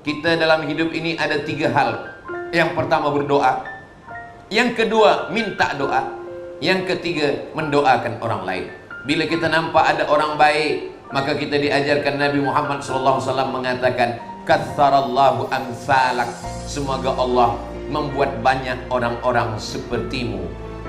kita dalam hidup ini ada 3 hal. Yang pertama berdoa, yang kedua minta doa, yang ketiga mendoakan orang lain. Bila kita nampak ada orang baik, maka kita diajarkan Nabi Muhammad SAW mengatakan, katsarallahu amsalak, semoga Allah membuat banyak orang-orang sepertimu.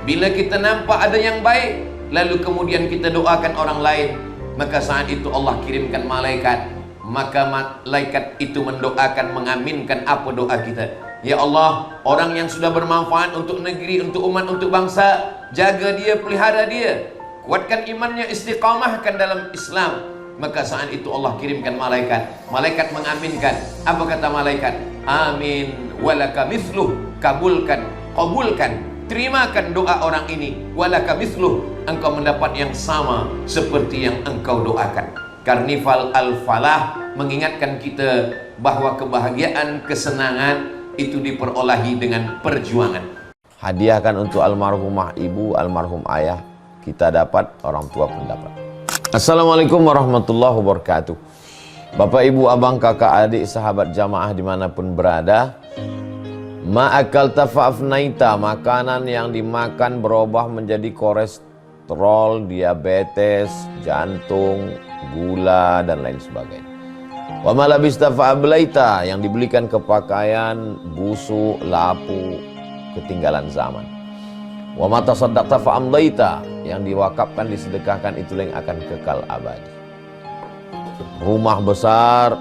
Bila kita nampak ada yang baik, lalu kemudian kita doakan orang lain, maka saat itu Allah kirimkan malaikat. Maka malaikat itu mendoakan, mengaminkan apa doa kita. Ya Allah, orang yang sudah bermanfaat untuk negeri, untuk umat, untuk bangsa, jaga dia, pelihara dia, kuatkan imannya, istiqamahkan dalam Islam. Maka saat itu Allah kirimkan malaikat. Malaikat mengaminkan. Apa kata malaikat? Amin walaka mithluh, kabulkan, kabulkan, terimakan doa orang ini. Walaka mithluh, engkau mendapat yang sama seperti yang engkau doakan. Karnival Al-Falah mengingatkan kita bahwa kebahagiaan, kesenangan itu diperolehi dengan perjuangan. Hadiahkan untuk almarhumah ibu, almarhum ayah, kita dapat, orang tua pun dapat. Assalamualaikum warahmatullahi wabarakatuh. Bapak, ibu, abang, kakak, adik, sahabat jamaah dimanapun berada, ma'akal tafa'afnaita, makanan yang dimakan berubah menjadi kolesterol, diabetes, jantung, gula, dan lain sebagainya. Wa malabista fa'ablaita, yang dibelikan ke pakaian, busuk, lapu, ketinggalan zaman. Wa mata saddaqta fa'amdaita, yang diwakafkan, disedekahkan, itulah yang akan kekal abadi. Rumah besar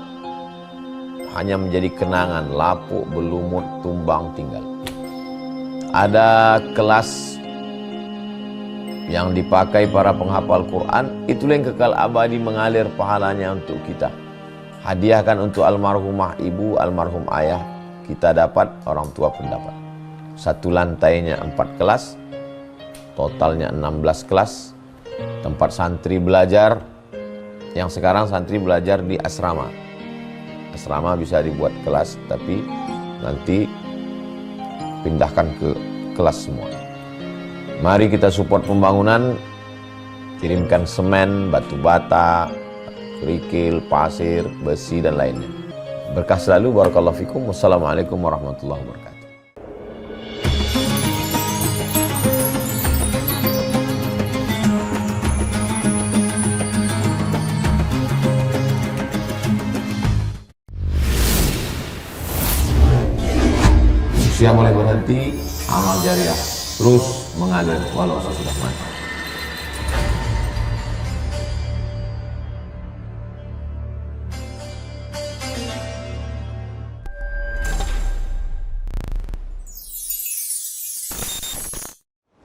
hanya menjadi kenangan, lapuk, berlumut, tumbang, tinggal. Ada kelas yang dipakai para penghafal Quran, itulah yang kekal abadi, mengalir pahalanya untuk kita. Hadiahkan untuk almarhumah ibu, almarhum ayah, kita dapat, orang tua pun dapat. Satu lantainya 4 kelas, totalnya 16 kelas, tempat santri belajar. Yang sekarang santri belajar di asrama. Asrama bisa dibuat kelas, tapi nanti pindahkan ke kelas semua. Mari kita support pembangunan, kirimkan semen, batu bata, kerikil, pasir, besi, dan lainnya. Berkah selalu, barakallahu fikum. Wassalamualaikum warahmatullahi wabarakatuh. Usia mulai berhenti, amal jariah terus mengalir walau sesudah mati.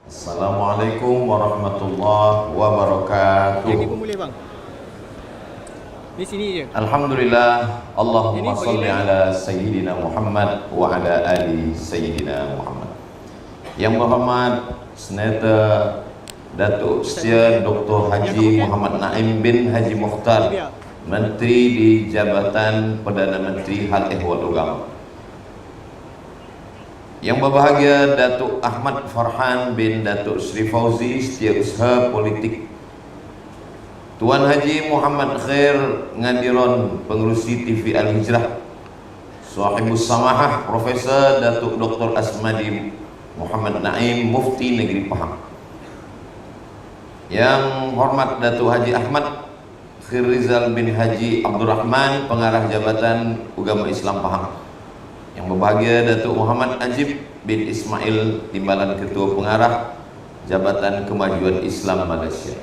Assalamualaikum warahmatullahi wabarakatuh. Yang ni pun boleh bang. Di sini je. Alhamdulillah, Allahumma salli ala Sayyidina Muhammad wa ala ali Sayyidina Muhammad. Yang berhormat Seneta Datuk Seri Dr. Haji Muhammad Naim bin Haji Mukhtar, Menteri di Jabatan Perdana Menteri Hal Ehwal Agama. Yang berbahagia Datuk Ahmad Farhan bin Datuk Seri Fauzi, Setiausaha Politik. Tuan Haji Muhammad Khair Ngadiron, Pengerusi TV Al-Hijrah. Sahibus Samahah Profesor Datuk Dr. Asmadi Muhammad Naim, Mufti Negeri Pahang. Yang hormat Datuk Haji Ahmad Khair Rizal bin Haji Abdul Rahman, Pengarah Jabatan Agama Islam Pahang. Yang berbahagia Datuk Muhammad Ajib bin Ismail, Timbalan Ketua Pengarah Jabatan Kemajuan Islam Malaysia.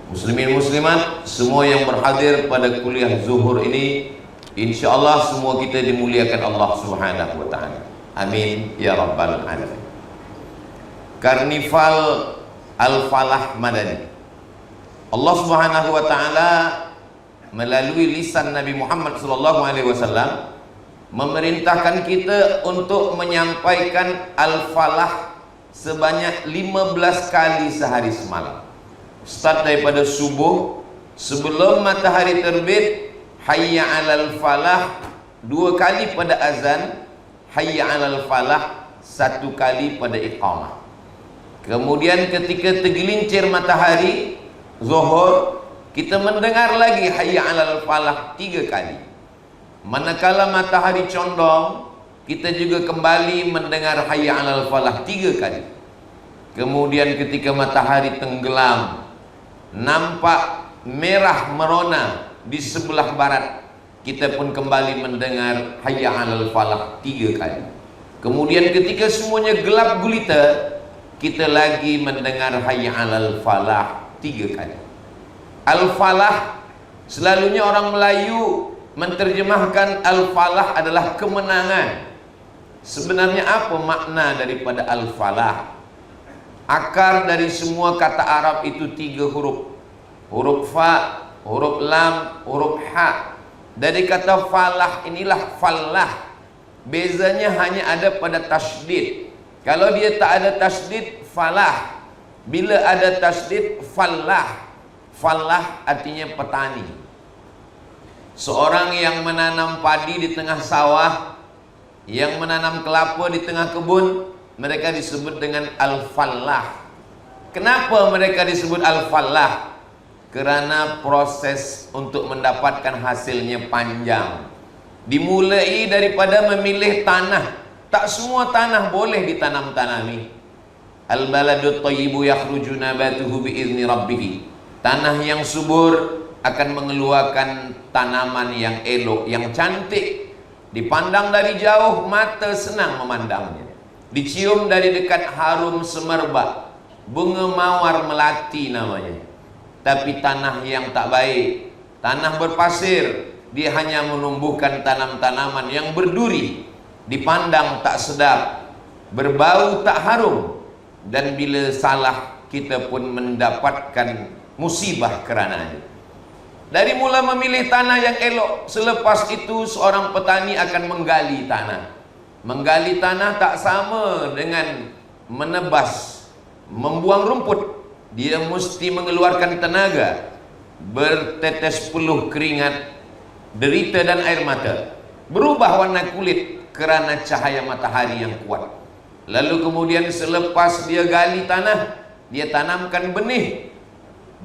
Muslimin muslimat semua yang berhadir pada kuliah zuhur ini, insyaallah semua kita dimuliakan Allah Subhanahu wa taala. Amin ya rabbal alamin. Karnival Al-Falah Madani. Allah Subhanahu wa taala melalui lisan Nabi Muhammad sallallahu alaihi wasallam memerintahkan kita untuk menyampaikan Al-Falah sebanyak 15 kali sehari semalam. Start daripada subuh, sebelum matahari terbit, hayya 'alal falah 2 kali pada azan, hayya 'alal falah 1 kali pada iqamah. Kemudian ketika tergelincir matahari zuhur, kita mendengar lagi hayya 'alal falah 3 kali. Manakala matahari condong, kita juga kembali mendengar hayya 'alal falah 3 kali. Kemudian ketika matahari tenggelam, nampak merah merona di sebelah barat, kita pun kembali mendengar hayya 'alal falah 3 kali. Kemudian ketika semuanya gelap gulita, kita lagi mendengar hayya 'alal falah 3 kali. Al-falah, selalunya orang Melayu menterjemahkan al-falah adalah kemenangan. Sebenarnya apa makna daripada al-falah? Akar dari semua kata Arab itu 3 huruf. Huruf fa, huruf lam, huruf ha. Dari kata falah inilah falah. Bezanya hanya ada pada tasydid. Kalau dia tak ada tasydid, falah. Bila ada tasydid, falah. Falah artinya petani. Seorang yang menanam padi di tengah sawah, yang menanam kelapa di tengah kebun, mereka disebut dengan al-falah. Kenapa mereka disebut al-falah? Kerana proses untuk mendapatkan hasilnya panjang. Dimulai daripada memilih tanah. Tak semua tanah boleh ditanam-tanami. Al-baladut thayyibu yakhruju nabatuhu biizni rabbih. Tanah yang subur akan mengeluarkan tanaman yang elok, yang cantik. Dipandang dari jauh, mata senang memandangnya. Dicium dari dekat, harum semerbak. Bunga mawar melati namanya. Tapi tanah yang tak baik, tanah berpasir, dia hanya menumbuhkan tanam-tanaman yang berduri. Dipandang tak sedap, berbau tak harum. Dan bila salah, kita pun mendapatkan musibah kerananya. Dari mula memilih tanah yang elok, selepas itu seorang petani akan menggali tanah. Menggali tanah tak sama dengan menebas, membuang rumput. Dia mesti mengeluarkan tenaga, bertetes peluh keringat, derita dan air mata. Berubah warna kulit kerana cahaya matahari yang kuat. Lalu kemudian selepas dia gali tanah, dia tanamkan benih.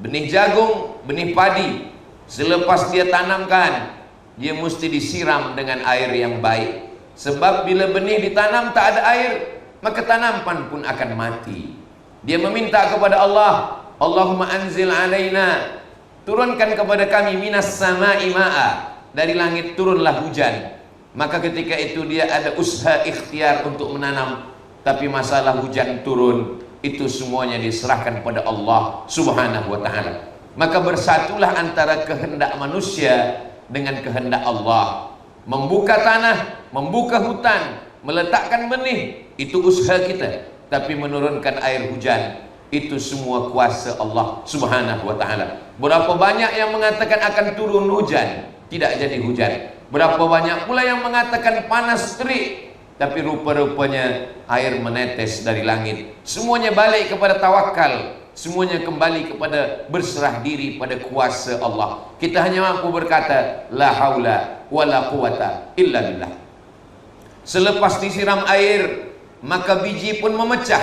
Benih jagung, benih padi. Selepas dia tanamkan, dia mesti disiram dengan air yang baik. Sebab bila benih ditanam tak ada air, maka tanaman pun akan mati. Dia meminta kepada Allah, Allahumma anzil alaina, turunkan kepada kami minas sama'i ma'a, dari langit turunlah hujan. Maka ketika itu dia ada usaha ikhtiar untuk menanam, tapi masalah hujan turun, itu semuanya diserahkan pada Allah subhanahu wa ta'ala. Maka bersatulah antara kehendak manusia dengan kehendak Allah. Membuka tanah, membuka hutan, meletakkan benih, itu usaha kita. Tapi menurunkan air hujan, itu semua kuasa Allah subhanahu wa ta'ala. Berapa banyak yang mengatakan akan turun hujan, tidak jadi hujan. Berapa banyak pula yang mengatakan panas terik, tapi rupa-rupanya air menetes dari langit. Semuanya balik kepada tawakal. Semuanya kembali kepada berserah diri pada kuasa Allah. Kita hanya mampu berkata la haula wala quwata illa billah. Selepas disiram air, maka biji pun memecah.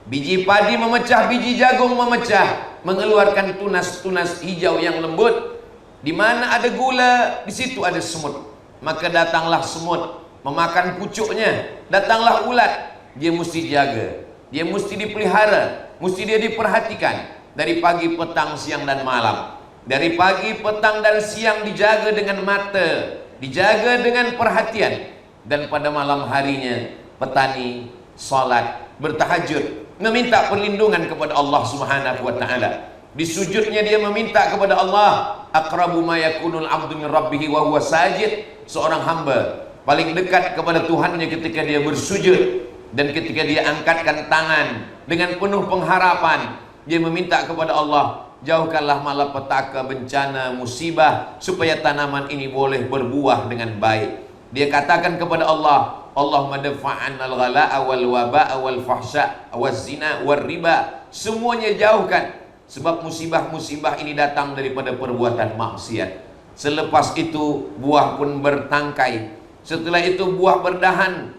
Biji padi memecah, biji jagung memecah, mengeluarkan tunas-tunas hijau yang lembut. Di mana ada gula, di situ ada semut. Maka datanglah semut memakan pucuknya. Datanglah ulat, dia mesti jaga, dia mesti dipelihara, mesti dia diperhatikan. Dari pagi, petang, siang dan malam. Dari pagi, petang dan siang dijaga dengan mata, dijaga dengan perhatian. Dan pada malam harinya petani salat, bertahajud, meminta perlindungan kepada Allah subhanahu wa ta'ala. Di sujudnya dia meminta kepada Allah. Aqrabu ma yakunul abdu min rabbih wa huwa sajid. Seorang hamba paling dekat kepada Tuhannya ketika dia bersujud. Dan ketika dia angkatkan tangan dengan penuh pengharapan, dia meminta kepada Allah, jauhkanlah malapetaka, bencana, musibah, supaya tanaman ini boleh berbuah dengan baik. Dia katakan kepada Allah, Allahumma dafa'an al-ghala'a wal waba'a wal fahsya' waz zina wal riba. Semuanya jauhkan, sebab musibah-musibah ini datang daripada perbuatan maksiat. Selepas itu buah pun bertangkai. Setelah itu buah berdahan,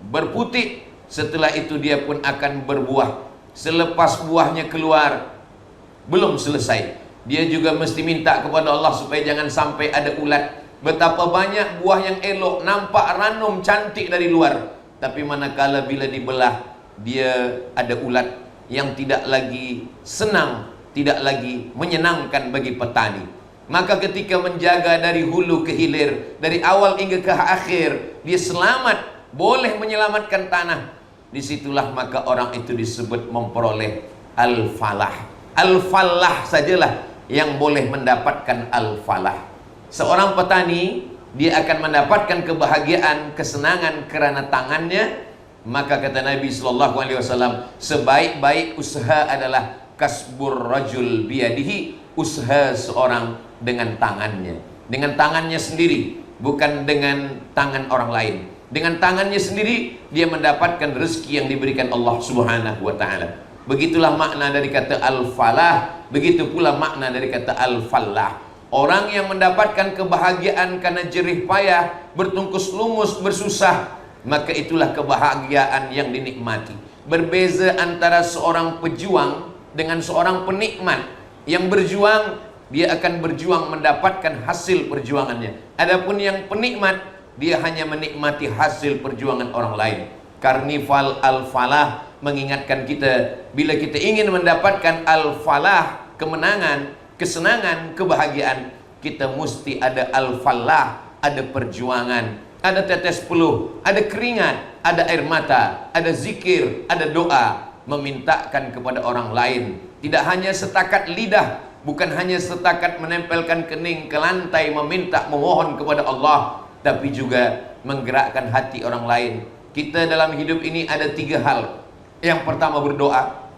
berputik. Setelah itu dia pun akan berbuah. Selepas buahnya keluar, belum selesai, dia juga mesti minta kepada Allah supaya jangan sampai ada ulat, Betapa banyak buah yang elok, nampak ranum cantik dari luar, tapi manakala bila dibelah, dia ada ulat yang tidak lagi senang, tidak lagi menyenangkan bagi petani. Maka ketika menjaga dari hulu ke hilir, dari awal hingga ke akhir, dia selamat, boleh menyelamatkan tanah. Disitulah maka orang itu disebut memperoleh al-falah. Al-falah sajalah yang boleh mendapatkan al-falah. Seorang petani, dia akan mendapatkan kebahagiaan, kesenangan kerana tangannya. Maka kata Nabi SAW, sebaik-baik usaha adalah kasbur rajul biyadihi, usaha seorang dengan tangannya. Dengan tangannya sendiri, bukan dengan tangan orang lain. Dengan tangannya sendiri dia mendapatkan rezeki yang diberikan Allah Subhanahu wa taala. Begitulah makna dari kata al-falah, begitu pula makna dari kata al-fallah. Orang yang mendapatkan kebahagiaan karena jerih payah, bertungkus lumus, bersusah, maka itulah kebahagiaan yang dinikmati. Berbeza antara seorang pejuang dengan seorang penikmat. Yang berjuang, dia akan berjuang mendapatkan hasil perjuangannya. Adapun yang penikmat, dia hanya menikmati hasil perjuangan orang lain. Karnival al-falah mengingatkan kita, bila kita ingin mendapatkan al-falah, kemenangan, kesenangan, kebahagiaan, kita mesti ada al-falah, ada perjuangan, ada tetes peluh, ada keringat, ada air mata, ada zikir, ada doa, memintakan kepada orang lain. Tidak hanya setakat lidah, bukan hanya setakat menempelkan kening ke lantai meminta, memohon kepada Allah, tapi juga menggerakkan hati orang lain. Kita dalam hidup ini ada 3 hal. Yang pertama berdoa,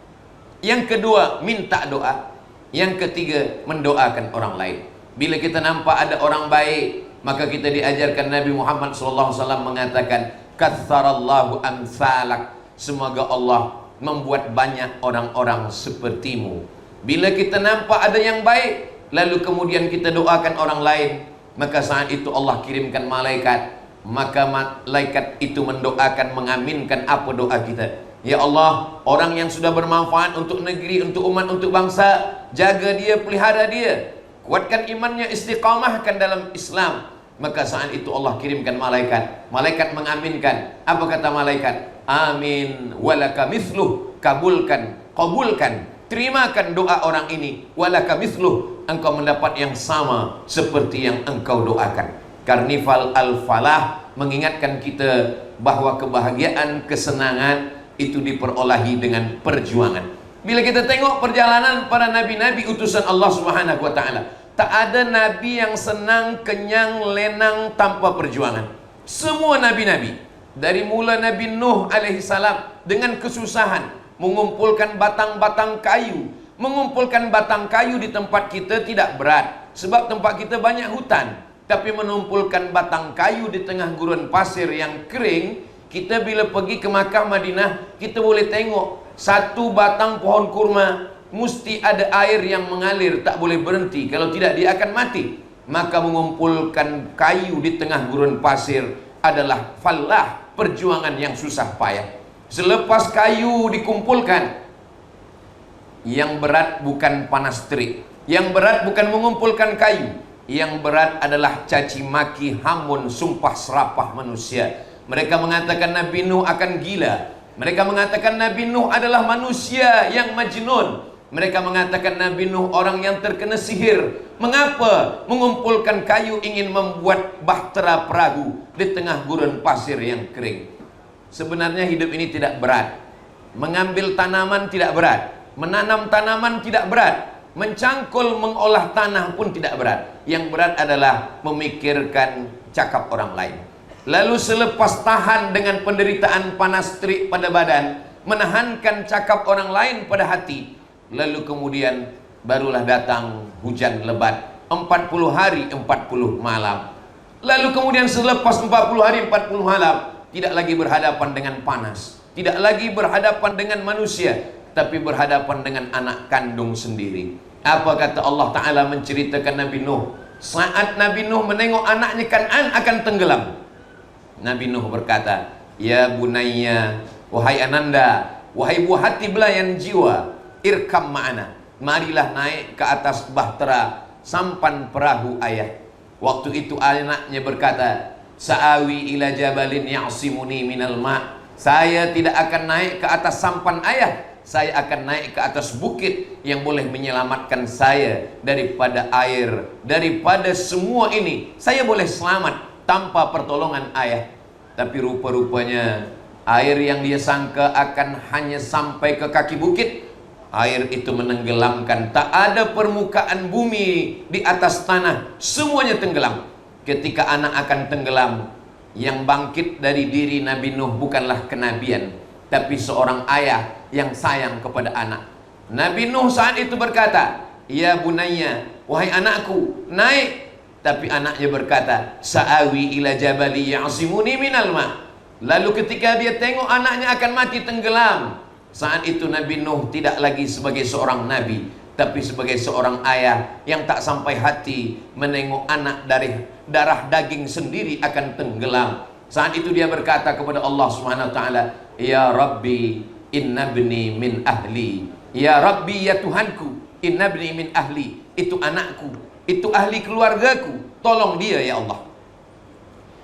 yang kedua minta doa, yang ketiga mendoakan orang lain. Bila kita nampak ada orang baik, maka kita diajarkan Nabi Muhammad SAW mengatakan, katsarallahu amsalak, semoga Allah membuat banyak orang-orang sepertimu. Bila kita nampak ada yang baik, lalu kemudian kita doakan orang lain, maka saat itu Allah kirimkan malaikat. Maka malaikat itu mendoakan, mengaminkan apa doa kita. Ya Allah, orang yang sudah bermanfaat untuk negeri, untuk umat, untuk bangsa, jaga dia, pelihara dia, kuatkan imannya, istiqamahkan dalam Islam. Maka saat itu Allah kirimkan malaikat. Malaikat mengaminkan. Apa kata malaikat? Amin walaka mithluh, kabulkan, kabulkan, terimakan doa orang ini. Walaka mithluh, engkau mendapat yang sama seperti yang engkau doakan. Karnival al-falah mengingatkan kita bahwa kebahagiaan, kesenangan itu diperolehi dengan perjuangan. Bila kita tengok perjalanan para nabi-nabi utusan Allah Subhanahu wa taala, tak ada nabi yang senang, kenyang, lenang tanpa perjuangan. Semua nabi-nabi, dari mula Nabi Nuh alaihi salam dengan kesusahan mengumpulkan batang-batang kayu. Mengumpulkan batang kayu di tempat kita tidak berat, sebab tempat kita banyak hutan. Tapi mengumpulkan batang kayu di tengah gurun pasir yang kering, kita bila pergi ke Makkah Madinah, kita boleh tengok satu batang pohon kurma mesti ada air yang mengalir, tak boleh berhenti, kalau tidak dia akan mati. Maka mengumpulkan kayu di tengah gurun pasir adalah falah, perjuangan yang susah payah. Selepas kayu dikumpulkan, yang berat bukan panas terik, yang berat bukan mengumpulkan kayu, yang berat adalah caci maki, hamun, sumpah serapah manusia. Mereka mengatakan Nabi Nuh akan gila. Mereka mengatakan Nabi Nuh adalah manusia yang majnun. Mereka mengatakan Nabi Nuh orang yang terkena sihir. Mengapa mengumpulkan kayu ingin membuat bahtera perahu di tengah gurun pasir yang kering? Sebenarnya hidup ini tidak berat. Mengambil tanaman tidak berat, menanam tanaman tidak berat, mencangkul, mengolah tanah pun tidak berat. Yang berat adalah memikirkan cakap orang lain. Lalu selepas tahan dengan penderitaan panas terik pada badan, menahankan cakap orang lain pada hati, lalu kemudian barulah datang hujan lebat 40 hari 40 malam. Lalu kemudian selepas 40 hari 40 malam, tidak lagi berhadapan dengan panas, tidak lagi berhadapan dengan manusia, tapi berhadapan dengan anak kandung sendiri. Apa kata Allah Ta'ala menceritakan Nabi Nuh? Saat Nabi Nuh menengok anaknya Kan'an akan tenggelam, Nabi Nuh berkata, ya bunayya, wahai ananda, wahai buah hati belayan jiwa, irkam ma'ana, marilah naik ke atas bahtera sampan perahu ayah. Waktu itu anaknya berkata, "Sa'awi ila jabalin ya'simuni minal ma'." Saya tidak akan naik ke atas sampan ayah, saya akan naik ke atas bukit yang boleh menyelamatkan saya daripada air, daripada semua ini. Saya boleh selamat tanpa pertolongan ayah. Tapi rupa-rupanya air yang dia sangka akan hanya sampai ke kaki bukit, air itu menenggelamkan. Tak ada permukaan bumi di atas tanah, semuanya tenggelam. Ketika anak akan tenggelam, yang bangkit dari diri Nabi Nuh bukanlah kenabian, tapi seorang ayah yang sayang kepada anak. Nabi Nuh saat itu berkata, "Ya bunayya, wahai anakku, naik." Tapi anaknya berkata, "Sa'awi ila jabali ya'simuni minal ma'." Lalu ketika dia tengok anaknya akan mati tenggelam, saat itu Nabi Nuh tidak lagi sebagai seorang nabi, tapi sebagai seorang ayah yang tak sampai hati menengok anak dari darah daging sendiri akan tenggelam. Saat itu dia berkata kepada Allah Subhanahu wa taala, "Ya Rabbi, inna ibni min ahli." Ya Rabbi, ya Tuhanku, inna ibni min ahli. Itu anakku, itu ahli keluargaku. Tolong dia ya Allah.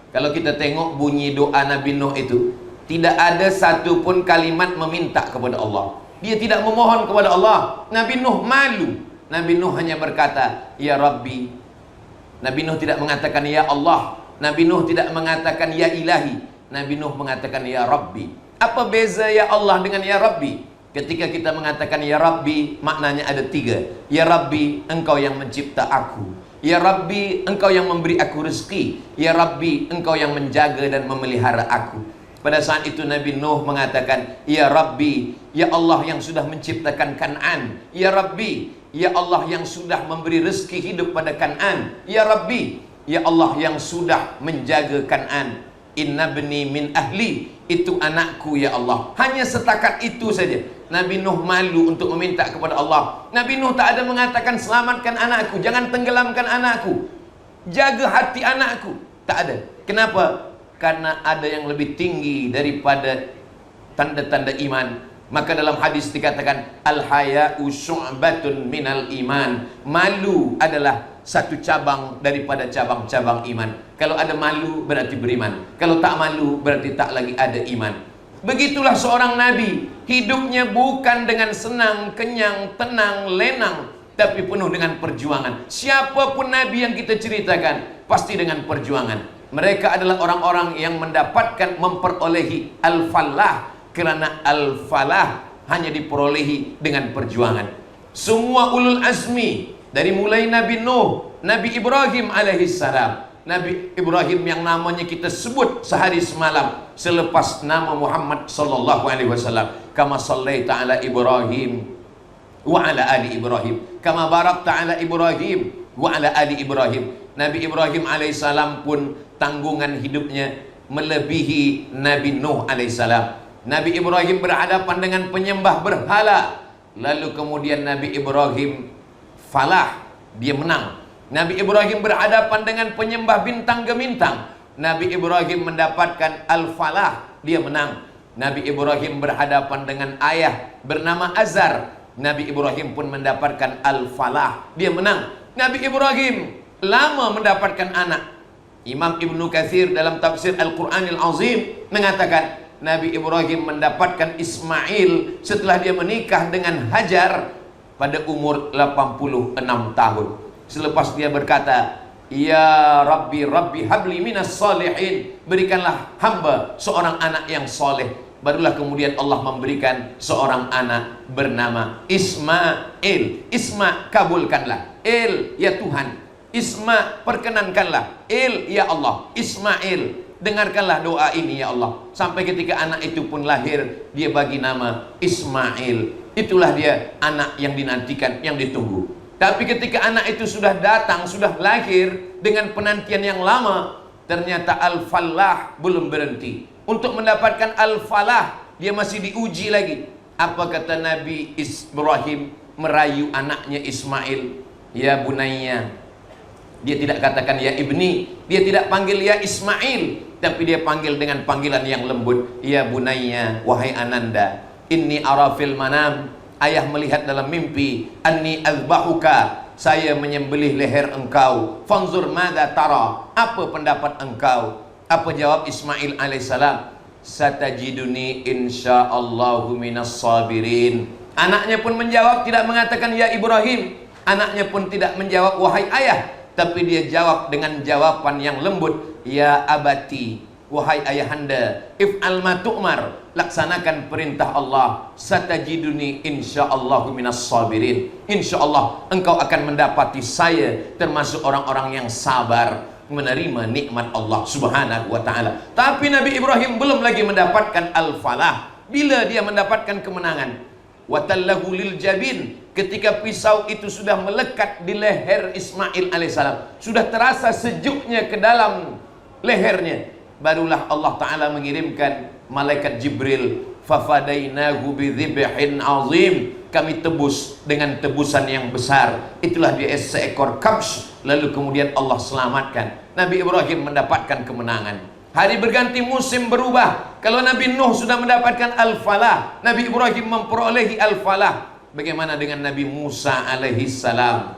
Kalau kita tengok bunyi doa Nabi Nuh itu, tidak ada satu pun kalimat meminta kepada Allah. Dia tidak memohon kepada Allah. Nabi Nuh malu. Nabi Nuh hanya berkata, "Ya Rabbi." Nabi Nuh tidak mengatakan ya Allah. Nabi Nuh tidak mengatakan ya Ilahi. Nabi Nuh mengatakan ya Rabbi. Apa beza ya Allah dengan ya Rabbi? Ketika kita mengatakan ya Rabbi, maknanya ada tiga. Ya Rabbi, engkau yang mencipta aku. Ya Rabbi, engkau yang memberi aku rezeki. Ya Rabbi, engkau yang menjaga dan memelihara aku. Pada saat itu Nabi Nuh mengatakan, "Ya Rabbi, ya Allah yang sudah menciptakan Kan'an. Ya Rabbi, ya Allah yang sudah memberi rezeki hidup pada Kan'an. Ya Rabbi, ya Allah yang sudah menjaga Kan'an. Inna bni min ahli." Itu anakku ya Allah. Hanya setakat itu saja. Nabi Nuh malu untuk meminta kepada Allah. Nabi Nuh tak ada mengatakan selamatkan anakku, jangan tenggelamkan anakku, jaga hati anakku. Tak ada. Kenapa? Karena ada yang lebih tinggi daripada tanda-tanda iman. Maka dalam hadis dikatakan, al-haya'u syu'batun minal iman. Malu adalah satu cabang daripada cabang-cabang iman. Kalau ada malu berarti beriman. Kalau tak malu berarti tak lagi ada iman. Begitulah seorang nabi. Hidupnya bukan dengan senang, kenyang, tenang, lenang, tapi penuh dengan perjuangan. Siapapun nabi yang kita ceritakan, pasti dengan perjuangan. Mereka adalah orang-orang yang mendapatkan, memperolehi al-falah. Kerana al-falah hanya diperolehi dengan perjuangan. Semua ulul azmi, dari mulai Nabi Nuh, Nabi Ibrahim alaihissalam, Nabi Ibrahim yang namanya kita sebut sehari semalam selepas nama Muhammad sallallahu alaihi wasallam. Kama sallaita ala Ibrahim wa ala ali Ibrahim, kama barakta ala Ibrahim wa ala ali Ibrahim. Nabi Ibrahim alaihissalam pun tanggungan hidupnya melebihi Nabi Nuh alaihissalam. Nabi Ibrahim berhadapan dengan penyembah berhala, lalu kemudian Nabi Ibrahim falah, dia menang. Nabi Ibrahim berhadapan dengan penyembah bintang gemintang, Nabi Ibrahim mendapatkan al-falah, dia menang. Nabi Ibrahim berhadapan dengan ayah bernama Azar, Nabi Ibrahim pun mendapatkan al-falah, dia menang. Nabi Ibrahim lama mendapatkan anak. Imam Ibnu Katsir dalam tafsir Al-Quranil Azim mengatakan, Nabi Ibrahim mendapatkan Ismail setelah dia menikah dengan Hajar pada umur 86 tahun. Selepas dia berkata, "Ya Rabbi, Rabbi habli minas salihin." Berikanlah hamba seorang anak yang soleh. Barulah kemudian Allah memberikan seorang anak bernama Ismail. Isma, kabulkanlah. Il, ya Tuhan. Isma, perkenankanlah. Il, ya Allah. Ismail, dengarkanlah doa ini ya Allah. Sampai ketika anak itu pun lahir, dia bagi nama Ismail. Itulah dia anak yang dinantikan, yang ditunggu. Tapi ketika anak itu sudah datang, sudah lahir dengan penantian yang lama, ternyata al-falah belum berhenti. Untuk mendapatkan al-falah, dia masih diuji lagi. Apa kata Nabi Ibrahim merayu anaknya Ismail? Ya bunayya. Dia tidak katakan ya ibni, dia tidak panggil ya Ismail, tapi dia panggil dengan panggilan yang lembut. Ya bunayya, wahai ananda, inni ara fil manam, ayah melihat dalam mimpi, anni azbahuka, saya menyembelih leher engkau. Fanzur madza tara, apa pendapat engkau? Apa jawab Ismail alaihissalam? Satajiduni insyaallahu minas sabirin. Anaknya pun menjawab, tidak mengatakan ya Ibrahim. Anaknya pun tidak menjawab wahai ayah, tapi dia jawab dengan jawaban yang lembut, ya abati, wahai ayahanda, if'al ma tu'mar, laksanakan perintah Allah. Satajiduni insyaallahu minas sabirin. Insyaallah engkau akan mendapati saya termasuk orang-orang yang sabar menerima nikmat Allah subhanahu wa ta'ala. Tapi Nabi Ibrahim belum lagi mendapatkan al-falah. Bila dia mendapatkan kemenangan? Watallahu lil jabin, ketika pisau itu sudah melekat di leher Ismail alaihissalam, sudah terasa sejuknya ke dalam lehernya, barulah Allah Ta'ala mengirimkan malaikat Jibril. Fafadainahu bidzibhin azim, kami tebus dengan tebusan yang besar. Itulah dia seekor kabsh. Lalu kemudian Allah selamatkan. Nabi Ibrahim mendapatkan kemenangan. Hari berganti, musim berubah. Kalau Nabi Nuh sudah mendapatkan al-falah, Nabi Ibrahim memperolehi al-falah. Bagaimana dengan Nabi Musa alaihi salam?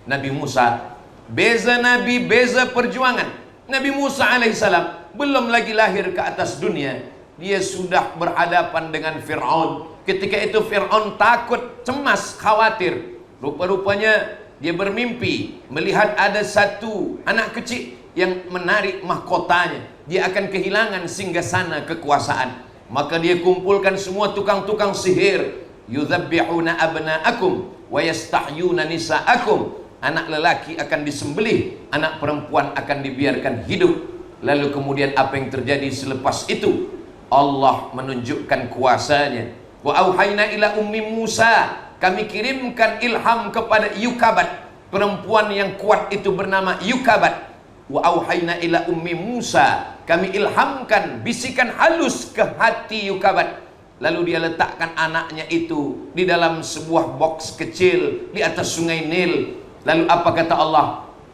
Nabi Musa, beza Nabi, beza perjuangan. Nabi Musa alaihi salam belum lagi lahir ke atas dunia, dia sudah berhadapan dengan Fir'aun. Ketika itu Fir'aun takut, cemas, khawatir. Rupa-rupanya dia bermimpi melihat ada satu anak kecil yang menarik mahkotanya. Dia akan kehilangan singgasana kekuasaan. Maka dia kumpulkan semua tukang-tukang sihir. Yudzabbihuna abna'akum wa yastahyuna nisa'akum. Anak lelaki akan disembelih, anak perempuan akan dibiarkan hidup. Lalu kemudian apa yang terjadi selepas itu? Allah menunjukkan kuasanya. Wa auhayna ila ummi Musa, kami kirimkan ilham kepada Yukabat, perempuan yang kuat itu bernama Yukabat. Wa auhayna ila ummi Musa, kami ilhamkan, bisikan halus ke hati Yukabat. Lalu dia letakkan anaknya itu di dalam sebuah box kecil di atas sungai Nil. Lalu apa kata Allah?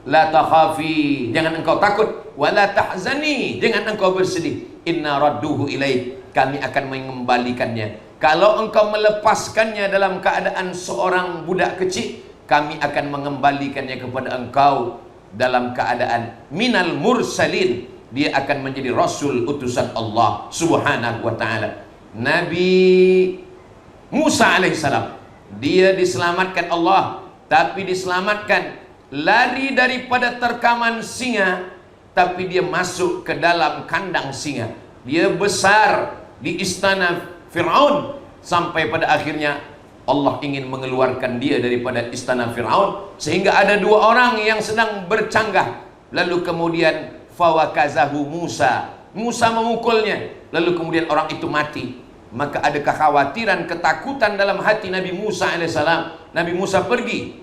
La takhafi, jangan engkau takut. Wa la tahzani, jangan engkau bersedih. Inna radduhu ilaik, kami akan mengembalikannya. Kalau engkau melepaskannya dalam keadaan seorang budak kecil, kami akan mengembalikannya kepada engkau dalam keadaan minal mursalin. Dia akan menjadi rasul utusan Allah subhanahu wa ta'ala. Nabi Musa alaihissalam, dia diselamatkan Allah, tapi diselamatkan lari daripada terkaman singa, tapi dia masuk ke dalam kandang singa. Dia besar di istana Fir'aun, sampai pada akhirnya Allah ingin mengeluarkan dia daripada istana Fir'aun, sehingga ada dua orang yang sedang bercanggah. Lalu kemudian fawakazahu Musa, Musa memukulnya, lalu kemudian orang itu mati. Maka ada kekhawatiran, ketakutan dalam hati Nabi Musa alaihissalam. Nabi Musa pergi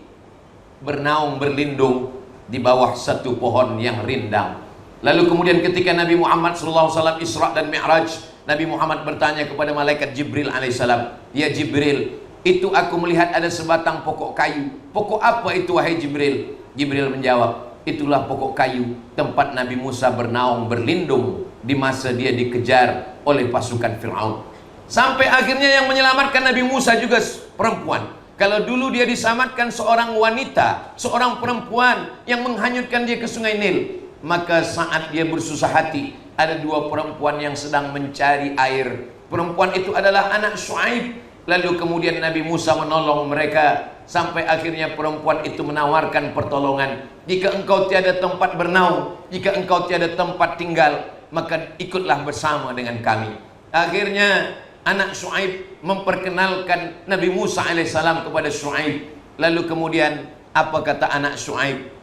bernaung, berlindung di bawah satu pohon yang rindang. Lalu kemudian ketika Nabi Muhammad SAW Isra dan Mi'raj, Nabi Muhammad bertanya kepada malaikat Jibril alaihissalam, ya Jibril, itu aku melihat ada sebatang pokok kayu. Pokok apa itu wahai Jibril? Jibril menjawab, itulah pokok kayu tempat Nabi Musa bernaung, berlindung di masa dia dikejar oleh pasukan Fir'aun. Sampai akhirnya yang menyelamatkan Nabi Musa juga perempuan. Kalau dulu dia diselamatkan seorang wanita, seorang perempuan yang menghanyutkan dia ke sungai Nil, maka saat dia bersusah hati, ada dua perempuan yang sedang mencari air. Perempuan itu adalah anak Syuaib. Lalu kemudian Nabi Musa menolong mereka, sampai akhirnya perempuan itu menawarkan pertolongan. Jika engkau tiada tempat bernaung, jika engkau tiada tempat tinggal, maka ikutlah bersama dengan kami. Akhirnya anak Syuaib memperkenalkan Nabi Musa alaihissalam kepada Syuaib. Lalu kemudian apa kata anak Syuaib?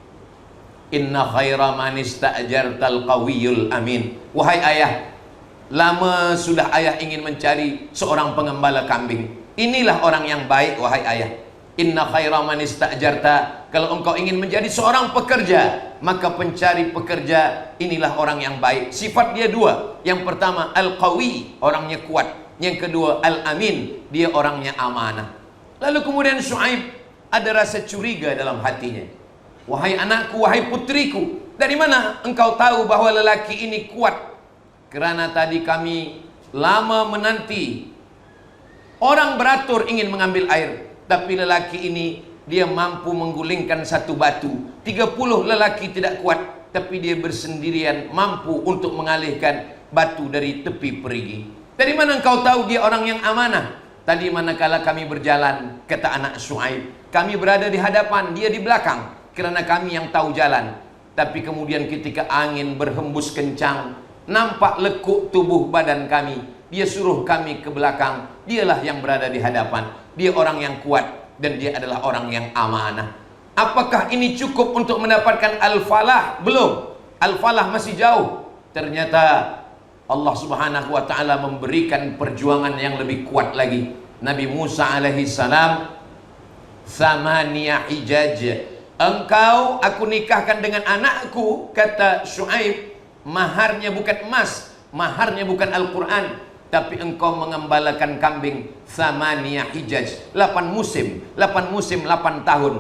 Inna khaira man ista'jartal qawiyul amin. Wahai ayah, lama sudah ayah ingin mencari seorang pengembala kambing. Inilah orang yang baik wahai ayah. Inna khaira man ista'jarta, kalau engkau ingin menjadi seorang pekerja, maka pencari pekerja inilah orang yang baik. Sifat dia dua. Yang pertama al-qawi, orangnya kuat. Yang kedua al-amin, dia orangnya amanah. Lalu kemudian Syuaib ada rasa curiga dalam hatinya. Wahai anakku, wahai putriku, dari mana engkau tahu bahwa lelaki ini kuat? Kerana tadi kami lama menanti. Orang beratur ingin mengambil air, tapi lelaki ini dia mampu menggulingkan satu batu. 30 lelaki tidak kuat, tapi dia bersendirian mampu untuk mengalihkan batu dari tepi perigi. Dari mana engkau tahu dia orang yang amanah? Tadi manakala kami berjalan, kata anak Syuaib, kami berada di hadapan, dia di belakang, kerana kami yang tahu jalan. Tapi kemudian ketika angin berhembus kencang, nampak lekuk tubuh badan kami, dia suruh kami ke belakang. Dialah yang berada di hadapan. Dia orang yang kuat dan dia adalah orang yang amanah. Apakah ini cukup untuk mendapatkan al-falah? Belum. Al-falah masih jauh. Ternyata Allah Subhanahu wa taala memberikan perjuangan yang lebih kuat lagi. Nabi Musa alaihi salam, "Thamaniya hijaj." Engkau aku nikahkan dengan anakku, kata Syuaib. Maharnya bukan emas, maharnya bukan Al-Quran, tapi engkau mengembalakan kambing. Thamaniya hijaj, 8 musim, 8 tahun.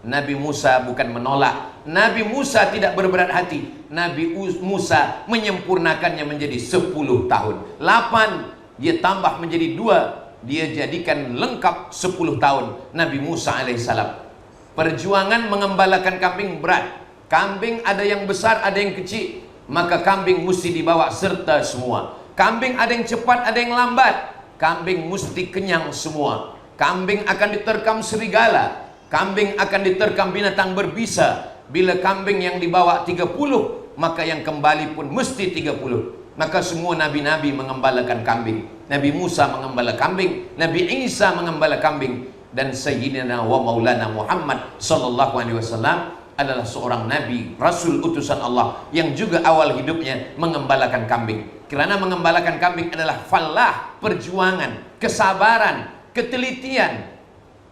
Nabi Musa bukan menolak. Nabi Musa tidak berberat hati. Nabi Musa menyempurnakannya menjadi 10 tahun. 8 dia tambah menjadi 2, dia jadikan lengkap 10 tahun. Nabi Musa alaihissalam. Perjuangan mengembalakan kambing berat. Kambing ada yang besar, ada yang kecil. Maka kambing mesti dibawa serta semua. Kambing ada yang cepat, ada yang lambat. Kambing mesti kenyang semua. Kambing akan diterkam serigala. Kambing akan diterkam binatang berbisa. Bila kambing yang dibawa 30, maka yang kembali pun mesti 30. Maka semua nabi-nabi mengembalakan kambing. Nabi Musa mengembala kambing, Nabi Isa mengembala kambing, dan Sayyidina wa Maulana Muhammad sallallahu alaihi wasallam adalah seorang nabi, rasul utusan Allah yang juga awal hidupnya mengembalakan kambing. Kerana mengembalakan kambing adalah falah, perjuangan, kesabaran, ketelitian.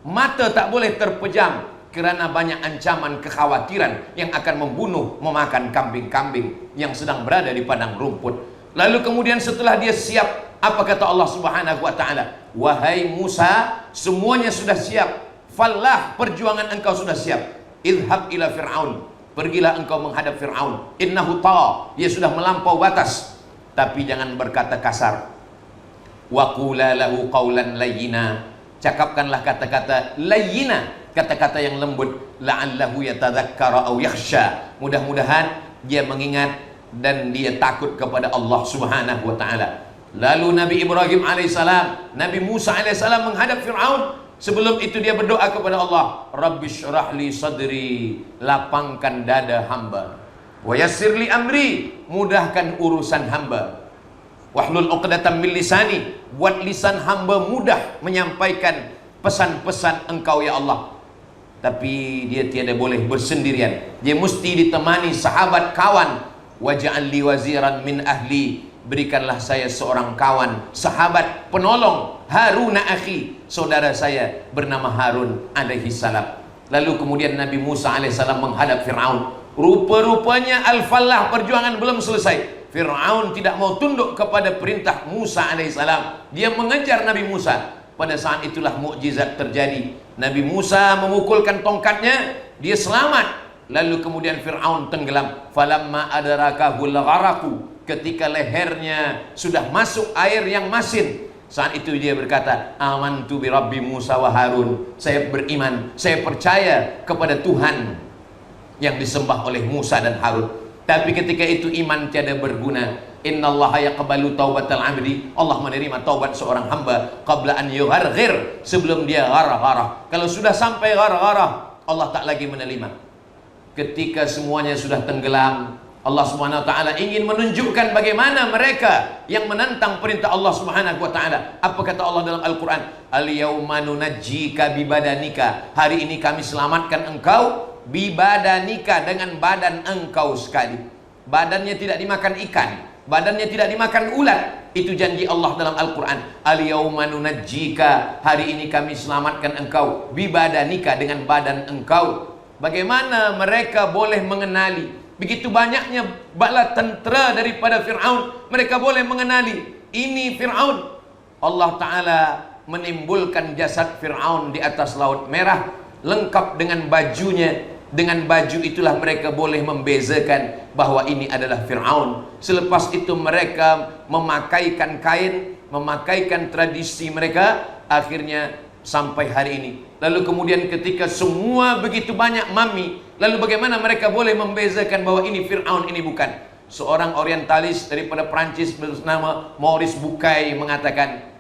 Mata tak boleh terpejam kerana banyak ancaman, kekhawatiran yang akan membunuh, memakan kambing-kambing yang sedang berada di padang rumput. Lalu kemudian setelah dia siap, apa kata Allah Subhanahu wa taala? Wahai Musa, semuanya sudah siap. Falah, perjuangan engkau sudah siap. Idhab ila Fir'aun, pergilah engkau menghadap Fir'aun. Innahu ta, dia sudah melampau batas. Tapi jangan berkata kasar. Wa qula lahu qawlan layyina, cakapkanlah kata-kata layyina, kata-kata yang lembut. La'allahu yatadzakkara aw yakhsha, mudah-mudahan dia mengingat dan dia takut kepada Allah Subhanahu wa taala. Lalu Nabi Ibrahim alaihissalam, Nabi Musa alaihissalam menghadap Fir'aun. Sebelum itu dia berdoa kepada Allah, Rabbi syrah li sadri, lapangkan dada hamba. Wa yassir li amri, mudahkan urusan hamba. Wahlul 'uqdatam min lisani, buat lisan hamba mudah menyampaikan pesan-pesan engkau ya Allah. Tapi dia tiada boleh bersendirian, dia mesti ditemani sahabat kawan. Waj'al li waziran min ahli, berikanlah saya seorang kawan, sahabat, penolong. Haruna akhi, saudara saya bernama Harun alaihi salam. Lalu kemudian Nabi Musa alaihi salam menghadap Fir'aun. Rupa-rupanya al-falah, perjuangan belum selesai. Fir'aun tidak mau tunduk kepada perintah Musa alaihi salam. Dia mengejar Nabi Musa. Pada saat itulah mukjizat terjadi. Nabi Musa memukulkan tongkatnya, dia selamat. Lalu kemudian Fir'aun tenggelam. Falamma adrakahul gharaqu, ketika lehernya sudah masuk air yang masin, saat itu dia berkata, amantu bi rabbi Musa wa Harun, saya beriman, saya percaya kepada Tuhan yang disembah oleh Musa dan Harun. Tapi ketika itu iman tiada berguna. Innallaha yaqbalu taubatal abdi, Allah menerima taubat seorang hamba qabla an yugharghir, sebelum dia gharah-gharah. Kalau sudah sampai gharah-gharah, Allah tak lagi menerima. Ketika semuanya sudah tenggelam, Allah Subhanahu wa taala ingin menunjukkan bagaimana mereka yang menentang perintah Allah Subhanahu wa taala. Apa kata Allah dalam Al-Qur'an? Al-yauma nunajjika bibadanika, hari ini kami selamatkan engkau bibadanika, dengan badan engkau sekali. Badannya tidak dimakan ikan, badannya tidak dimakan ulat. Itu janji Allah dalam Al-Quran. Al-yauma nunajjika, hari ini kami selamatkan engkau bibadanika, dengan badan engkau. Bagaimana mereka boleh mengenali? Begitu banyaknya bala tentera daripada Fir'aun, mereka boleh mengenali ini Fir'aun. Allah Ta'ala menimbulkan jasad Fir'aun di atas Laut Merah, lengkap dengan bajunya. Dengan baju itulah mereka boleh membezakan bahwa ini adalah Fir'aun. Selepas itu mereka memakaikan kain, memakaikan tradisi mereka. Akhirnya sampai hari ini. Lalu kemudian ketika semua begitu banyak mami, lalu bagaimana mereka boleh membezakan bahwa ini Fir'aun, ini bukan? Seorang orientalis daripada Prancis bernama Maurice Bucaille mengatakan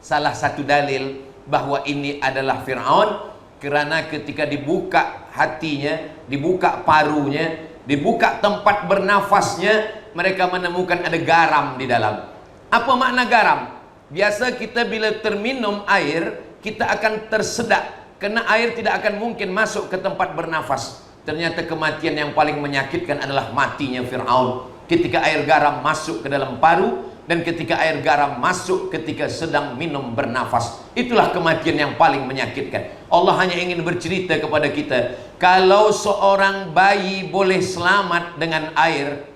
salah satu dalil bahwa ini adalah Fir'aun kerana ketika dibuka hatinya, dibuka parunya, dibuka tempat bernafasnya, mereka menemukan ada garam di dalam. Apa makna garam? Biasa kita bila terminum air, kita akan tersedak, karena air tidak akan mungkin masuk ke tempat bernafas. Ternyata kematian yang paling menyakitkan adalah matinya Fir'aun ketika air garam masuk ke dalam paru, dan ketika air garam masuk ketika sedang minum bernafas. Itulah kematian yang paling menyakitkan. Allah hanya ingin bercerita kepada kita, kalau seorang bayi boleh selamat dengan air,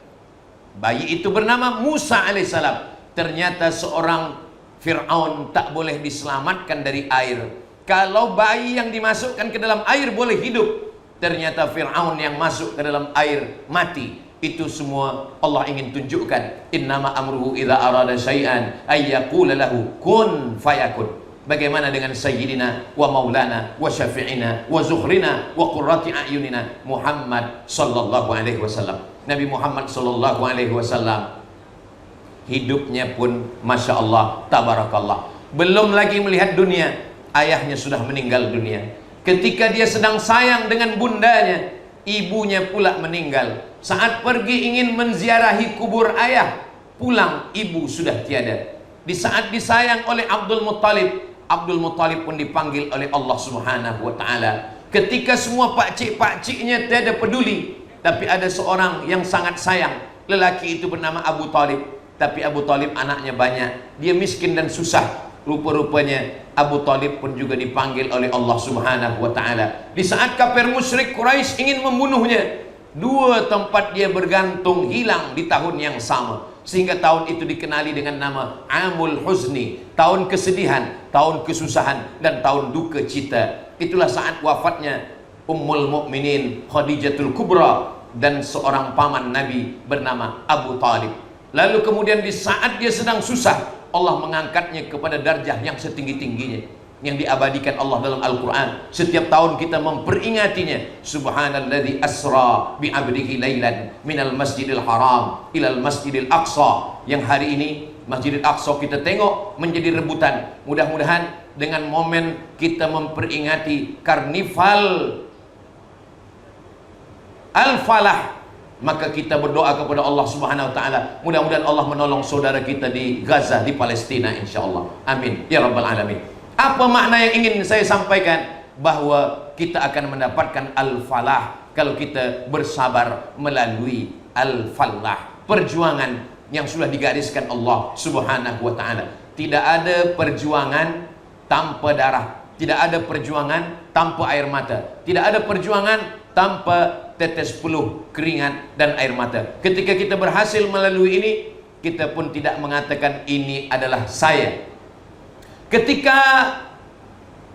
bayi itu bernama Musa alaihissalam. Ternyata seorang Fir'aun tak boleh diselamatkan dari air. Kalau bayi yang dimasukkan ke dalam air boleh hidup, ternyata Fir'aun yang masuk ke dalam air mati. Itu semua Allah ingin tunjukkan, innama amruhu idza arada syai'an ay yaqula lahu kun fayakun. Bagaimana dengan sayyidina wa maulana wa syafi'ina wa zuhrina wa qurrati a'yunina Muhammad sallallahu alaihi wasallam. Nabi Muhammad sallallahu alaihi wasallam hidupnya pun Masya Allah, tabarakallah. Belum lagi melihat dunia, ayahnya sudah meninggal dunia. Ketika dia sedang sayang dengan bundanya, ibunya pula meninggal. Saat pergi ingin menziarahi kubur ayah, pulang ibu sudah tiada. Di saat disayang oleh Abdul Muttalib pun dipanggil oleh Allah Subhanahu wa ta'ala. Ketika semua pakcik-pakciknya tiada peduli, tapi ada seorang yang sangat sayang. Lelaki itu bernama Abu Talib. Tapi Abu Talib anaknya banyak, dia miskin dan susah. Rupa-rupanya Abu Talib pun juga dipanggil oleh Allah Subhanahu wa ta'ala. Di saat kafir musyrik Quraisy ingin membunuhnya, dua tempat dia bergantung hilang di tahun yang sama, sehingga tahun itu dikenali dengan nama Amul Huzni, tahun kesedihan, tahun kesusahan, dan tahun duka cita. Itulah saat wafatnya Ummul Mukminin Khadijatul Kubra dan seorang paman Nabi bernama Abu Talib. Lalu kemudian di saat dia sedang susah, Allah mengangkatnya kepada darjah yang setinggi-tingginya, yang diabadikan Allah dalam Al-Quran. Setiap tahun kita memperingatinya. Subhanalladzi asra bi'abdihi laylan minal masjidil haram ilal masjidil aqsa. Yang hari ini Masjidil Aqsa kita tengok menjadi rebutan. Mudah-mudahan dengan momen kita memperingati karnival Al-Falah, maka kita berdoa kepada Allah Subhanahu wa ta'ala, mudah-mudahan Allah menolong saudara kita di Gaza, di Palestina, insyaallah. Amin ya rabbal alamin. Apa makna yang ingin saya sampaikan? Bahwa kita akan mendapatkan al-falah kalau kita bersabar melalui al-falah, perjuangan yang sudah digariskan Allah Subhanahu wa ta'ala. Tidak ada perjuangan tanpa darah, tidak ada perjuangan tanpa air mata, tidak ada perjuangan tanpa tetes peluh, keringat, dan air mata. Ketika kita berhasil melalui ini, kita pun tidak mengatakan ini adalah saya. Ketika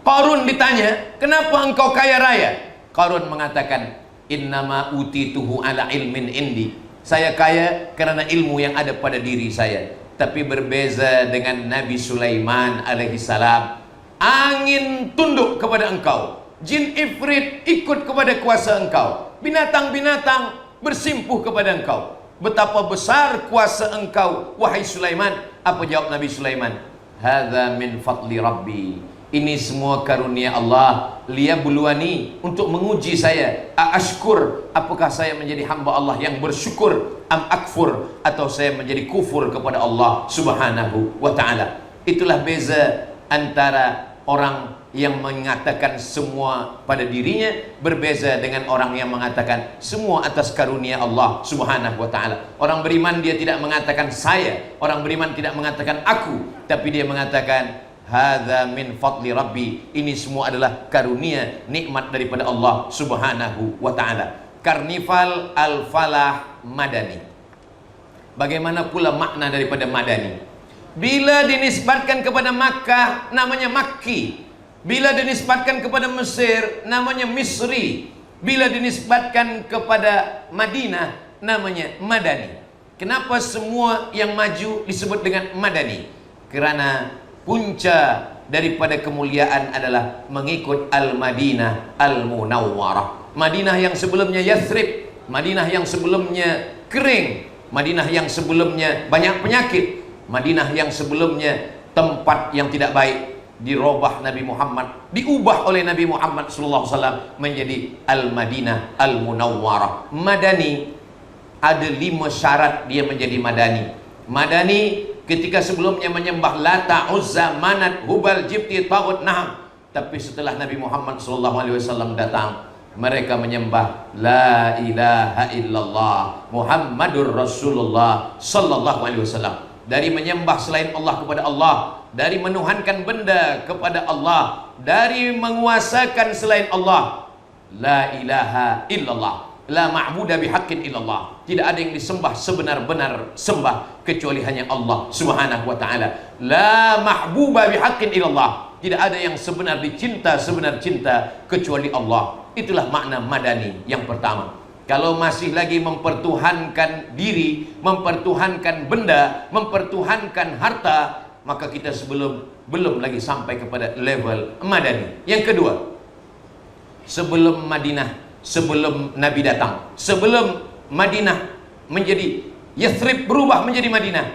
Qarun ditanya, kenapa engkau kaya raya? Qarun mengatakan, innama utituhu ala ilmin indi. Saya kaya karena ilmu yang ada pada diri saya. Tapi berbeza dengan Nabi Sulaiman alaihissalam, angin tunduk kepada engkau, jin ifrit ikut kepada kuasa engkau, binatang-binatang bersimpuh kepada engkau. Betapa besar kuasa engkau, wahai Sulaiman. Apa jawab Nabi Sulaiman? Hadza min fadli rabbi. Ini semua karunia Allah, liyabluwani, untuk menguji saya. Ashkur, apakah saya menjadi hamba Allah yang bersyukur, am akfur, atau saya menjadi kufur kepada Allah Subhanahu wa ta'ala. Itulah beza antara orang yang mengatakan semua pada dirinya, berbeza dengan orang yang mengatakan semua atas karunia Allah Subhanahu wa ta'ala. Orang beriman dia tidak mengatakan saya, orang beriman tidak mengatakan aku, tapi dia mengatakan hadza min fadli rabbi. Ini semua adalah karunia, nikmat daripada Allah Subhanahu wa ta'ala. Karnival Al-Falah Madani. Bagaimana pula makna daripada Madani? Bila dinisbatkan kepada Makkah, namanya Makki. Bila dinisbatkan kepada Mesir, namanya Misri. Bila dinisbatkan kepada Madinah, namanya Madani. Kenapa semua yang maju disebut dengan Madani? Kerana punca daripada kemuliaan adalah mengikut Al-Madinah Al-Munawwarah. Madinah yang sebelumnya Yathrib, Madinah yang sebelumnya kering, Madinah yang sebelumnya banyak penyakit, Madinah yang sebelumnya tempat yang tidak baik, dirubah Nabi Muhammad, diubah oleh Nabi Muhammad SAW menjadi Al-Madinah Al-Munawwarah. Madani, ada 5 syarat dia menjadi Madani. Madani ketika sebelumnya menyembah Lata, Uzza, Manat, Hubal, Jibti, Taghut, Naham, tapi setelah Nabi Muhammad SAW datang, mereka menyembah La ilaha illallah Muhammadur Rasulullah sallallahu alaihi wasallam. Dari menyembah selain Allah kepada Allah, dari menuhankan benda kepada Allah, dari menguasakan selain Allah. La ilaha illallah, la ma'buda bihaqqin illallah. Tidak ada yang disembah sebenar-benar sembah kecuali hanya Allah Subhanahu wa taala. La mahbuba bihaqqin illallah. Tidak ada yang sebenar dicinta sebenar cinta kecuali Allah. Itulah makna Madani yang pertama. Kalau masih lagi mempertuhankan diri, mempertuhankan benda, mempertuhankan harta, maka kita belum lagi sampai kepada level Madani. Yang kedua, sebelum Madinah, sebelum Nabi datang, sebelum Madinah menjadi Yathrib berubah menjadi Madinah,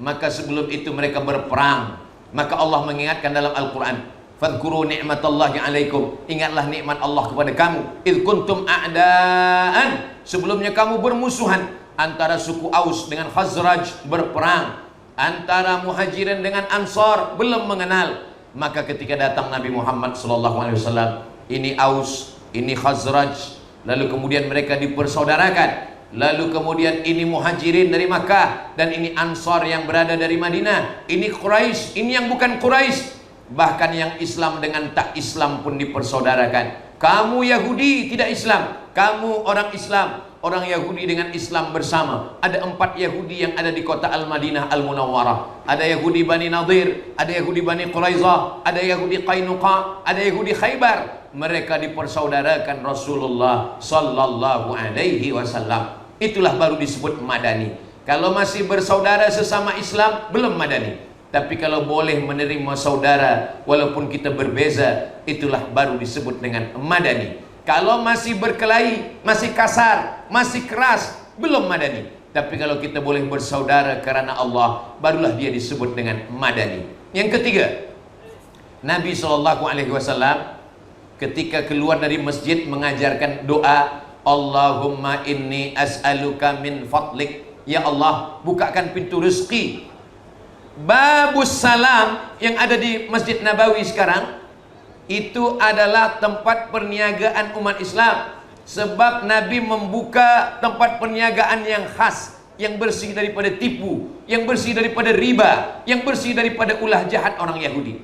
maka sebelum itu mereka berperang. Maka Allah mengingatkan dalam Al-Quran, fadhkuru ni'matallahi alaikum, ingatlah nikmat Allah kepada kamu, idh kuntum a'daan, sebelumnya kamu bermusuhan, antara suku Aus dengan Khazraj berperang, antara Muhajirin dengan Ansar belum mengenal. Maka ketika datang Nabi Muhammad SAW, ini Aus, ini Khazraj, lalu kemudian mereka dipersaudarakan, lalu kemudian ini Muhajirin dari Makkah, dan ini Ansar yang berada dari Madinah, ini Quraisy, ini yang bukan Quraisy. Bahkan yang Islam dengan tak Islam pun dipersaudarakan. Kamu Yahudi tidak Islam, kamu orang Islam, orang Yahudi dengan Islam bersama. Ada 4 Yahudi yang ada di kota Al-Madinah Al-Munawwarah. Ada Yahudi Bani Nadir, ada Yahudi Bani Quraizah, ada Yahudi Qainuqa, ada Yahudi Khaybar. Mereka dipersaudarakan Rasulullah sallallahu alaihi wasallam. Itulah baru disebut Madani. Kalau masih bersaudara sesama Islam belum Madani. Tapi kalau boleh menerima saudara walaupun kita berbeza, itulah baru disebut dengan Madani. Kalau masih berkelahi, masih kasar, masih keras, belum Madani. Tapi kalau kita boleh bersaudara karena Allah, barulah dia disebut dengan Madani. Yang ketiga, Nabi SAW ketika keluar dari masjid mengajarkan doa, Allahumma inni as'aluka min fadlik, ya Allah bukakan pintu rezeki. Babus Salam yang ada di Masjid Nabawi sekarang itu adalah tempat perniagaan umat Islam. Sebab Nabi membuka tempat perniagaan yang khas, yang bersih daripada tipu, yang bersih daripada riba, yang bersih daripada ulah jahat orang Yahudi.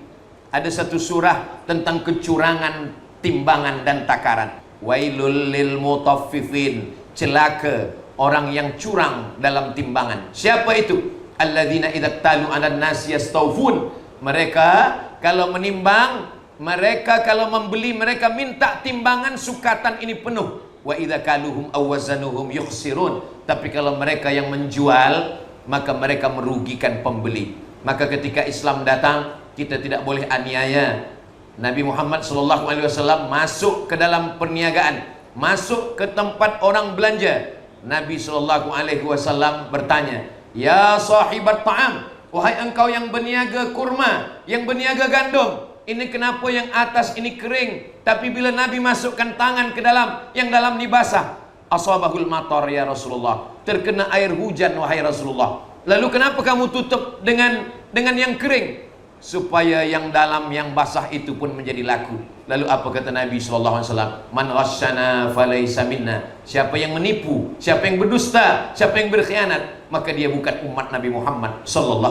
Ada satu surah tentang kecurangan timbangan dan takaran. Wailul lil mutaffifin, celaka orang yang curang dalam timbangan. Siapa itu? Alladzina idza talu 'alan nasi yastawfun. Mereka kalau menimbang, mereka kalau membeli, mereka minta timbangan sukatan ini penuh. Wa idza kaluhum aw wazanuhum yukhsirun. Tapi kalau mereka yang menjual, maka mereka merugikan pembeli. Maka ketika Islam datang, kita tidak boleh aniaya. Nabi Muhammad SAW masuk ke dalam perniagaan, masuk ke tempat orang belanja. Nabi SAW bertanya, ya sahibat ta'am, wahai engkau yang berniaga kurma, yang berniaga gandum, ini kenapa yang atas ini kering, tapi bila Nabi masukkan tangan ke dalam, yang dalam ini basah? Asabahul matar ya Rasulullah, terkena air hujan wahai Rasulullah. Lalu kenapa kamu tutup dengan yang kering? Supaya yang dalam yang basah itu pun menjadi laku. Lalu apa kata Nabi SAW? Man ghasyana falaysa minna. Siapa yang menipu, siapa yang berdusta, siapa yang berkhianat, maka dia bukan umat Nabi Muhammad SAW.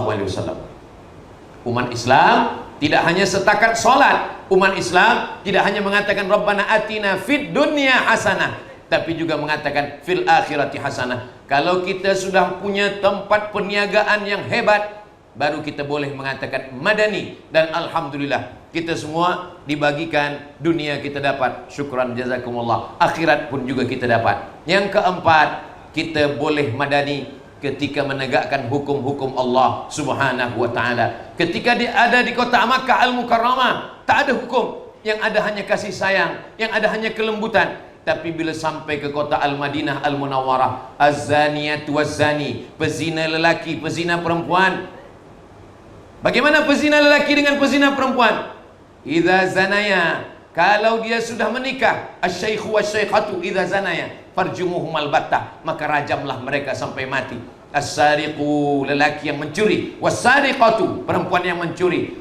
Umat Islam tidak hanya setakat solat. Umat Islam tidak hanya mengatakan Rabbana atina fid dunya hasanah, tapi juga mengatakan fil akhirati hasanah. Kalau kita sudah punya tempat perniagaan yang hebat, baru kita boleh mengatakan Madani. Dan Alhamdulillah kita semua dibagikan, dunia kita dapat, syukran jazakumullah, akhirat pun juga kita dapat. Yang keempat, kita boleh Madani ketika menegakkan hukum-hukum Allah Subhanahu wa taala. Ketika dia ada di kota Makkah Al-Mukarramah, tak ada hukum, yang ada hanya kasih sayang, yang ada hanya kelembutan. Tapi bila sampai ke kota Al-Madinah Al-Munawwarah, az-zaniyatu waz-zani, pezina lelaki, pezina perempuan. Bagaimana pezina lelaki dengan pezina perempuan? Idza zanaya, kalau dia sudah menikah, asy-syaikhu wasy-syaikhatu idza zanaya farjumuhum albattah, maka rajamlah mereka sampai mati. As-sariqu, lelaki yang mencuri, was-sariqatu, perempuan yang mencuri,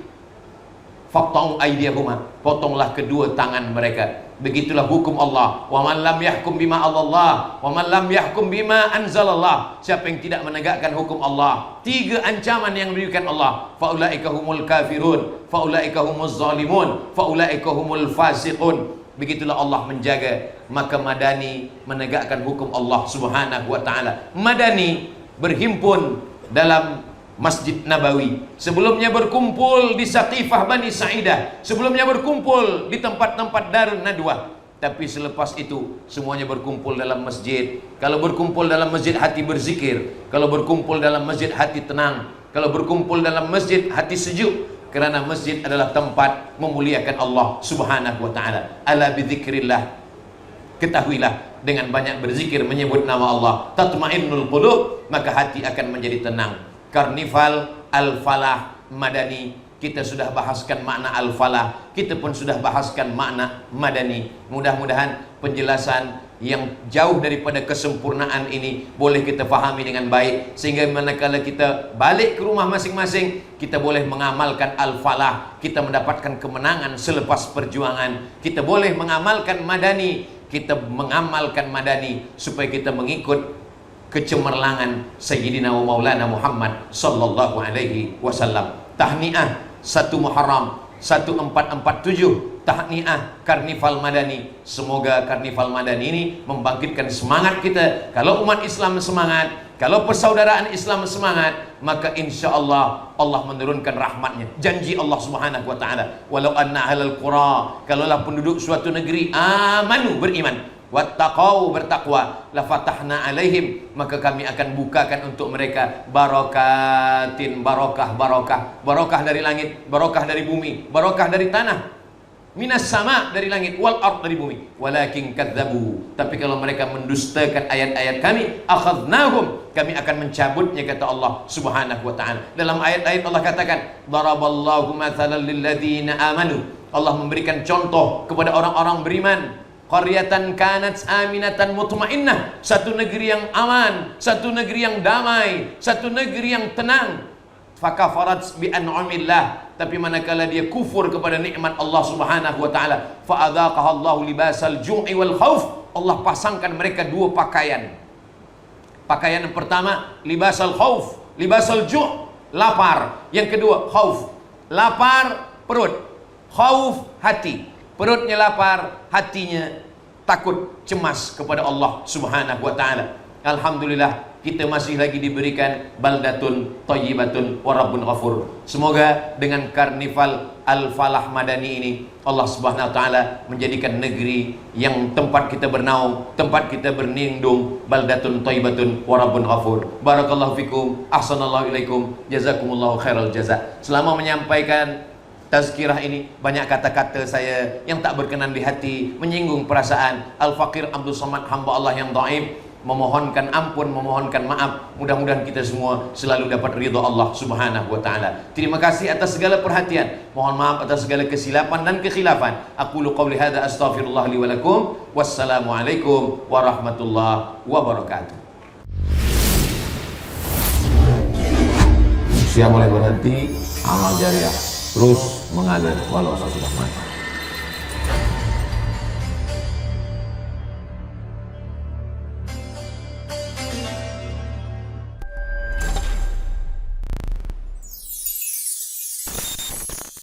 faqta'u aydiyahuma, potonglah kedua tangan mereka. Begitulah hukum Allah. Wa man lam yahkum bima Allah, wa man lam yahkum bima anzalallah. Siapa yang tidak menegakkan hukum Allah, 3 ancaman yang diberikan Allah, faulaika humul kafirun, faulaika humuz zalimun, faulaika humul fasiqun. Begitulah Allah menjaga. Maka Madani menegakkan hukum Allah Subhanahu wa taala. Madani berhimpun dalam Masjid Nabawi. Sebelumnya berkumpul di Saqifah Bani Sa'idah. Sebelumnya berkumpul di tempat-tempat Darun Nadwah. Tapi selepas itu semuanya berkumpul dalam masjid. Kalau berkumpul dalam masjid hati berzikir. Kalau berkumpul dalam masjid hati tenang. Kalau berkumpul dalam masjid hati sejuk. Kerana masjid adalah tempat memuliakan Allah Subhanahu wa taala. Ala bidzikrillah, ketahuilah, dengan banyak berzikir menyebut nama Allah, tatmainnul qulub, maka hati akan menjadi tenang. Karnival Al-Falah Madani, kita sudah bahaskan makna Al-Falah, kita pun sudah bahaskan makna Madani. Mudah-mudahan penjelasan yang jauh daripada kesempurnaan ini boleh kita fahami dengan baik, sehingga manakala kita balik ke rumah masing-masing, kita boleh mengamalkan Al-Falah, kita mendapatkan kemenangan selepas perjuangan. Kita boleh mengamalkan Madani, kita mengamalkan Madani supaya kita mengikut kecemerlangan Sayyidina wa Maulana Muhammad sallallahu alaihi wasallam. Tahniah 1 Muharram 1447, tahniah Karnival Madani. Semoga Karnival Madani ini membangkitkan semangat kita. Kalau umat Islam semangat, kalau persaudaraan Islam semangat, maka insya Allah Allah menurunkan rahmatnya. Janji Allah Subhanahu wa taala, walau anna ahlal qura, kalaulah penduduk suatu negeri amanu, beriman, wattaqau, bertakwa, la fatahna alaihim, maka kami akan bukakan untuk mereka barakatin, barokah, barokah dari langit, barokah dari bumi, barokah dari tanah, minas sama, dari langit, wal ard, dari bumi. Walakin kadzabu, tapi kalau mereka mendustakan ayat-ayat kami, akhadnahum, kami akan mencabutnya, kata Allah Subhanahu wa taala. Dalam ayat-ayat Allah katakan, daraballahu mathalan lil ladzina amanu, Allah memberikan contoh kepada orang-orang beriman. Qaryatan kanat aminatan mutmainnah, satu negeri yang aman, satu negeri yang damai, satu negeri yang tenang. Fakafarat bi an'amillah, tapi manakala dia kufur kepada nikmat Allah Subhanahu wa taala, fa adzaqaha Allahu libasal ju'i wal khauf, Allah pasangkan mereka 2 pakaian. Pakaian yang pertama libasal khauf, libasal ju', lapar. Yang kedua khauf, lapar perut, khauf hati. Perutnya lapar, hatinya takut, cemas kepada Allah Subhanahu wa taala. Alhamdulillah, kita masih lagi diberikan baldatun thayyibatun wa rabbun ghafur. Semoga dengan Karnival Al-Falah Madani ini Allah Subhanahu wa taala menjadikan negeri yang tempat kita bernaung, tempat kita berlindung, baldatun thayyibatun wa rabbun ghafur. Barakallahu fikum, ahsanallahu ilaikum, jazakumullahu khairal jaza. Selama menyampaikan tazkirah ini, banyak kata-kata saya yang tak berkenan di hati, menyinggung perasaan Al-Faqir Abdul Somad, hamba Allah yang dhaif, memohonkan ampun, memohonkan maaf. Mudah-mudahan kita semua selalu dapat ridha Allah Subhanahu wa taala. Terima kasih atas segala perhatian. Mohon maaf atas segala kesilapan dan kekhilafan. Aqulu qawli hadza astaghfirullah li wa lakum. Wassalamualaikum warahmatullahi wabarakatuh. Usia mulai berhenti, amal jariah terus mengalir walau sudah mati.